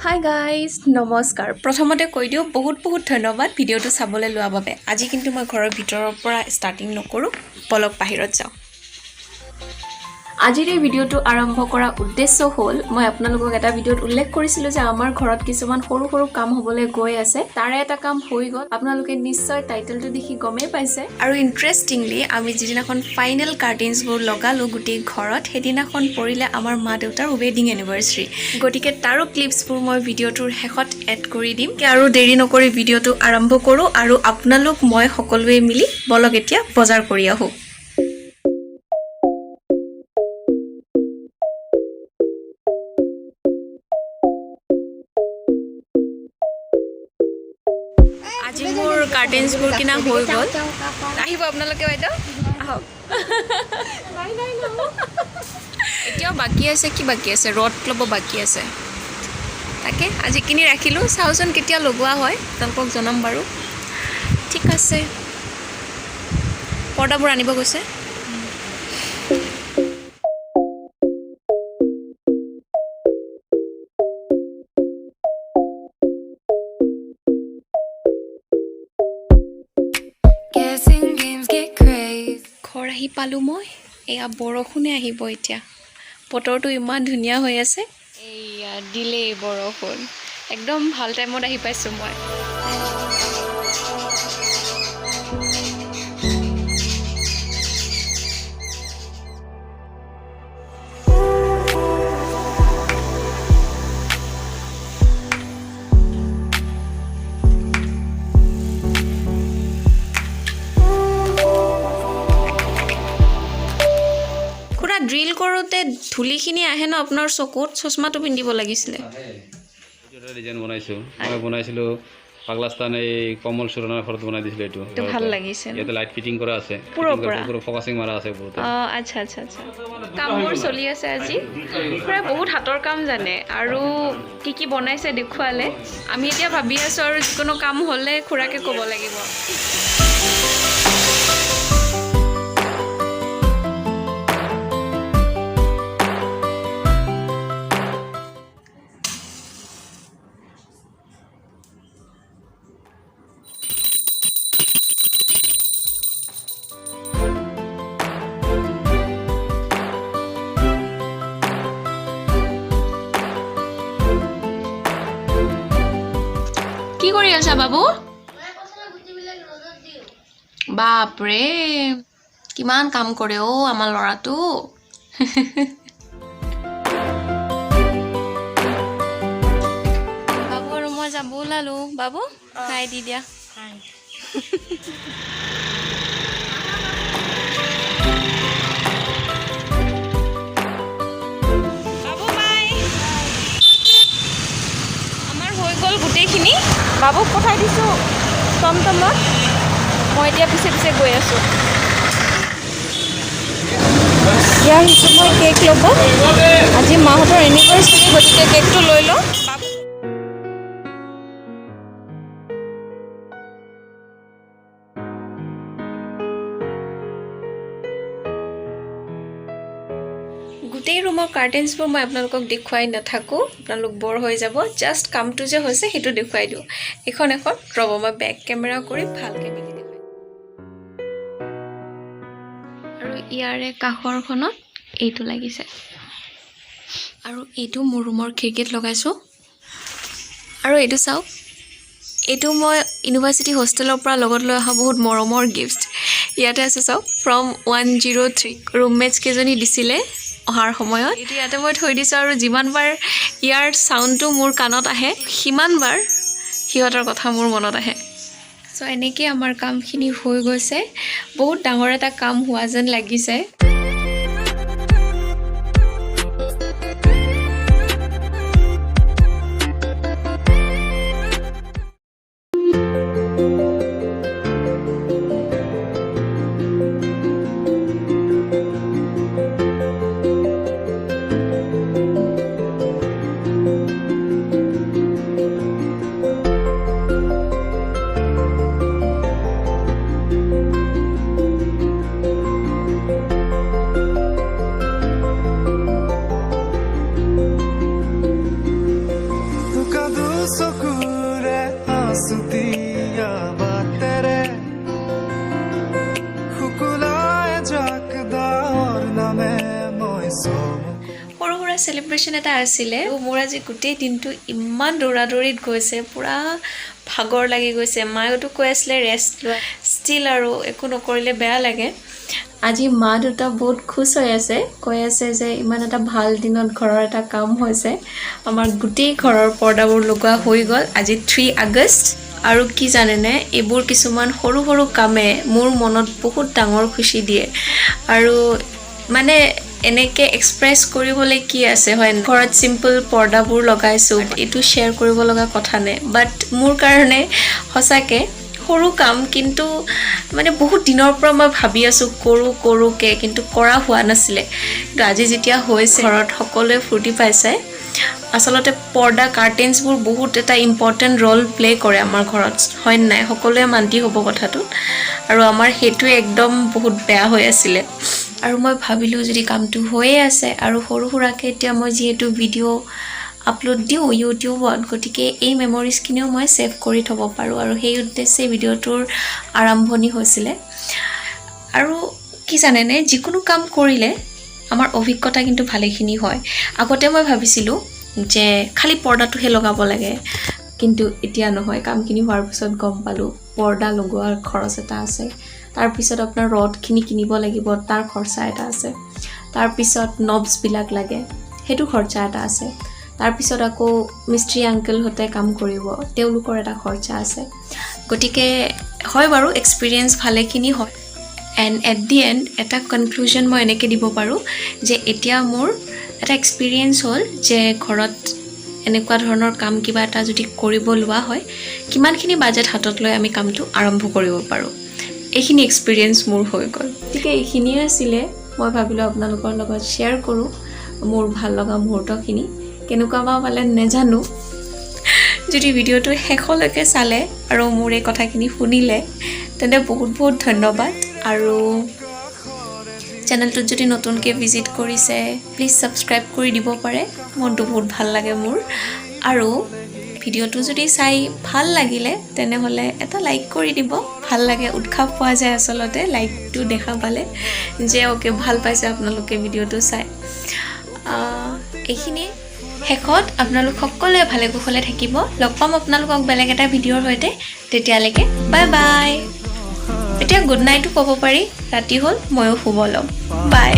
hi guys নমস্কাৰ প্ৰথমতে কৈ দিওঁ বহুত ধন্যবাদ ভিডিঅ'টো চাবলৈ লোৱাৰ বাবে আজি কিন্তু মই ঘৰৰ ভিতৰৰ পৰা ষ্টাৰ্টিং নকৰোঁ বলক বাহিৰত যাওঁ আজিৰ এই ভিডিঅ'টো আৰম্ভ কৰা উদ্দেশ্য হ'ল মই আপোনালোকক এটা ভিডিঅ'ত উল্লেখ কৰিছিলোঁ যে আমাৰ ঘৰত কিছুমান সৰু কাম হ'বলৈ গৈ আছে তাৰে এটা কাম হৈ গ'ল আপোনালোকে নিশ্চয় টাইটেলটো দেখি গমেই পাইছে আৰু ইন্টাৰেষ্টিংলি আমি যিদিনাখন ফাইনেল কাৰ্টেইনছবোৰ লগালোঁ গোটেই ঘৰত সেইদিনাখন পৰিলে আমাৰ মা দেউতাৰ ৱেডিং এনিভাৰ্চাৰী গতিকে তাৰো ক্লিপছবোৰ মই ভিডিঅ'টোৰ শেষত এড কৰি দিম আৰু দেৰি নকৰি ভিডিঅ'টো আৰম্ভ কৰোঁ আৰু আপোনালোক মই সকলোৱে মিলি বলক এতিয়া বজাৰ কৰি আহোঁ আজি মোৰ কাৰ্টেইনছবোৰ কিনা হৈ গ'ল আহিব আপোনালোকে বাইদেউ আহক এতিয়াও বাকী আছে কি বাকী আছে ৰড ল'ব বাকী আছে তাকে আজি কিনি ৰাখিলোঁ চাওঁচোন কেতিয়া লগোৱা হয় আপোনালোকক জনাম বাৰু ঠিক আছে পৰ্দাবোৰ আনিব গৈছে ঘৰ আহি পালোঁ মই এয়া বৰষুণে আহিব এতিয়া বতৰটো ইমান ধুনীয়া হৈ আছে এয়া দিলেই বৰষুণ একদম ভাল টাইমত আহি পাইছোঁ মই ড্ৰিল কৰোঁতে ধূলিখিনি আহে ন আপোনাৰ চকুত চশমাটো পিন্ধিব লাগিছিলে ডিজাইন বনাইছোঁ মই বনাইছিলোঁ পাগলাস্তান এই কমল সুৰনাৰ ঘৰত বনাই দিছিলোঁ এইটো ভাল লাগিছে ইয়াতে লাইট ফিটিং কৰা আছে পুৰো ফোকাসিং মাৰা আছে বহুত আচ্ছা কামবোৰ চলি আছে আজি খুৰা বহুত হাতৰ কাম জানে আৰু কি বনাইছে দেখুৱালে আমি এতিয়া ভাবি আছোঁ আৰু যিকোনো কাম হ'লে খুৰাকে ক'ব লাগিব কি কৰি আছা বাবু বাপৰে কিমান কাম কৰে আমাৰ ল'ৰাটো বাবু আৰু মই যাব ওলালো বাবু খাই দি দিয়া গোটেইখিনি বাবুক পঠাই দিছোঁ টমটমত মই এতিয়া পিছে গৈ আছোঁ এতিয়া আহিছোঁ মই কেক ল'ব আজি মাহঁতৰ এনিভাৰ্চাৰী গতিকে কেকটো লৈ লওঁ গোটেই ৰুমৰ কাৰ্টেইনছবোৰ মই আপোনালোকক দেখুৱাই নাথাকোঁ আপোনালোক বৰ হৈ যাব জাষ্ট কামটো যে হৈছে সেইটো দেখুৱাই দিওঁ এখন ৰ'ব মই বেক কেমেৰা কৰি ভালকৈ মিলি দেখুৱাই আৰু ইয়াৰে কাষৰখনত এইটো লাগিছে আৰু এইটো মোৰ ৰুমৰ খিৰিকীত লগাইছোঁ আৰু এইটো চাওক এইটো মই ইউনিভাৰ্চিটি হোষ্টেলৰ পৰা লগত লৈ অহা বহুত মৰমৰ গিফ্ট ইয়াতে আছে চাওক ফ্ৰম 103 ৰুমমেটছ কেইজনী দিছিলে অহাৰ সময়ত এইটো ইয়াতে মই থৈ দিছোঁ আৰু যিমানবাৰ ইয়াৰ চাউণ্ডটো মোৰ কাণত আহে সিমানবাৰ সিহঁতৰ কথা মোৰ মনত আহে চ' এনেকৈ আমাৰ কামখিনি হৈ গৈছে বহুত ডাঙৰ এটা কাম হোৱা যেন লাগিছে চেলিব্ৰেশ্যন এটা আছিলে মোৰ আজি গোটেই দিনটো ইমান দৌৰাদৌৰিত গৈছে পুৰা ভাগৰ লাগি গৈছে মায়েতো কৈ আছিলে ৰেষ্ট লোৱা ষ্টিল আৰু একো নকৰিলে বেয়া লাগে আজি মা দুটা বহুত খুশ হৈ আছে কৈ আছে যে ইমান এটা ভাল দিনত ঘৰৰ এটা কাম হৈছে আমাৰ গোটেই ঘৰৰ পৰ্দাবোৰ লগোৱা হৈ গ'ল আজি 3 আগষ্ট আৰু কি জানেনে এইবোৰ কিছুমান সৰু সৰু কামে মোৰ মনত বহুত ডাঙৰ খুশি দিয়ে আৰু মানে এনেকে এক্সপ্ৰেছ কৰিবলৈ কি আছে হয় ঘৰত সিম্পল পৰ্দাবোৰ লগাইছো এটো শেয়াৰ কৰিব লগা কথা নাই বাট মোৰ কাৰণে হসাকে সৰু কাম কিন্তু মানে বহুত দিনৰ পৰা মই ভাবি আছো কৰোকে কিন্তু কৰা হোৱা নাছিলে কিন্তু আজি যেতিয়া হৈছে ঘৰত সকলোৱে ফুৰ্তি পাইছে আসলতে পৰ্দা কাৰ্টেন্সবোৰ বহুত এটা ইম্পৰ্টেন্ট ৰোল প্লে কৰে আমাৰ ঘৰত হয় নাই সকলোৱে মান্তি হ'ব কথাটো আৰু আমাৰ হেতু একদম বহুত বেয়া হৈ আছিল আৰু মই ভাবিলো যদি কামটো হৈয়ে আছে আৰু সৰু সৰুকে এতিয়া মই যেহেতু ভিডিও আপলোড দিও ইউটিউবত গতিকে এই মেমৰিজ কিনিও মই সেভ কৰি থব পাৰো আৰু সেই উদ্দেশ্যে ভিডিওটোৰ আৰম্ভণি হৈছিল আৰু কি জানেনে যিকোনো কাম কৰিলে আমাৰ অভিজ্ঞতা কিন্তু ভালেখিনি হয় আগতে মই ভাবিছিলো যে খালি পৰ্দাটোহে লগাব লাগে কিন্তু এতিয়া নহয় কামখিনি হোৱাৰ পিছত গম পালো পৰ্দা লগোৱাৰ খৰচ এটা আছে তাৰ পিছত আপোনাৰ ৰডখিনি কিনিব লাগিব তাৰ খৰচা এটা আছে তাৰ পিছত নবস বিলাক লাগে হেতু খৰচা এটা আছে তাৰ পিছত আকৌ মিস্ত্ৰী আঙ্কেল হতে কাম কৰিব তেওঁলোকৰ এটা খৰচা আছে গতিকে হয় বাৰু এক্সপেৰিয়েন্স ভালেখিনি হয় এণ্ড এট দি এণ্ড এটা কনক্লুজন মই এনেকৈ দিব পাৰোঁ যে এতিয়া মোৰ এটা এক্সপেৰিয়েন্স হ'ল যে ঘৰত এনেকুৱা ধৰণৰ কাম কিবা এটা যদি কৰিব লোৱা হয় কিমানখিনি বাজেট হাতত লৈ আমি কামটো আৰম্ভ কৰিব পাৰোঁ এইখিনি এক্সপেৰিয়েন্স মোৰ হৈ গ'ল ঠিক এইখিনিয়ে আছিলে মই ভাবিলোঁ আপোনালোকৰ লগত শ্বেয়াৰ কৰোঁ মোৰ ভাল লগা মুহূৰ্তখিনি কেনেকুৱা পালে নেজানো যদি ভিডিওটো শেষলৈকে চালে আৰু মোৰ এই কথাখিনি শুনিলে তেন্তে বহুত বহুত ধন্যবাদ আৰু চেনেলটো যদি নতুনকৈ ভিজিট কৰিছে প্লিজ সাবস্ক্ৰাইব কৰি দিব পাৰে মনটো বহুত ভাল লাগে মোৰ আৰু ভিডিওটো যদি চাই ভাল লাগিলে তেনেহলে এটা লাইক কৰি দিব ভাল লাগে উৎসাহ পোৱা যায় আসলতে লাইকটো দেখা পালে যে ওকে ভাল পাইছে আপোনালোকে ভিডিওটো চাই এইখিনি শেষত আপোনালোক সকলোৱে ভালে কুশলে থাকিব লগ পাম আপোনালোকক বেলেগ এটা ভিডিওৰ সৈতে তেতিয়ালৈকে বাই বাই এতিয়া গুড নাইটটো ক'ব পাৰি ৰাতি হ'ল ময়ো শুব ল'ম বাই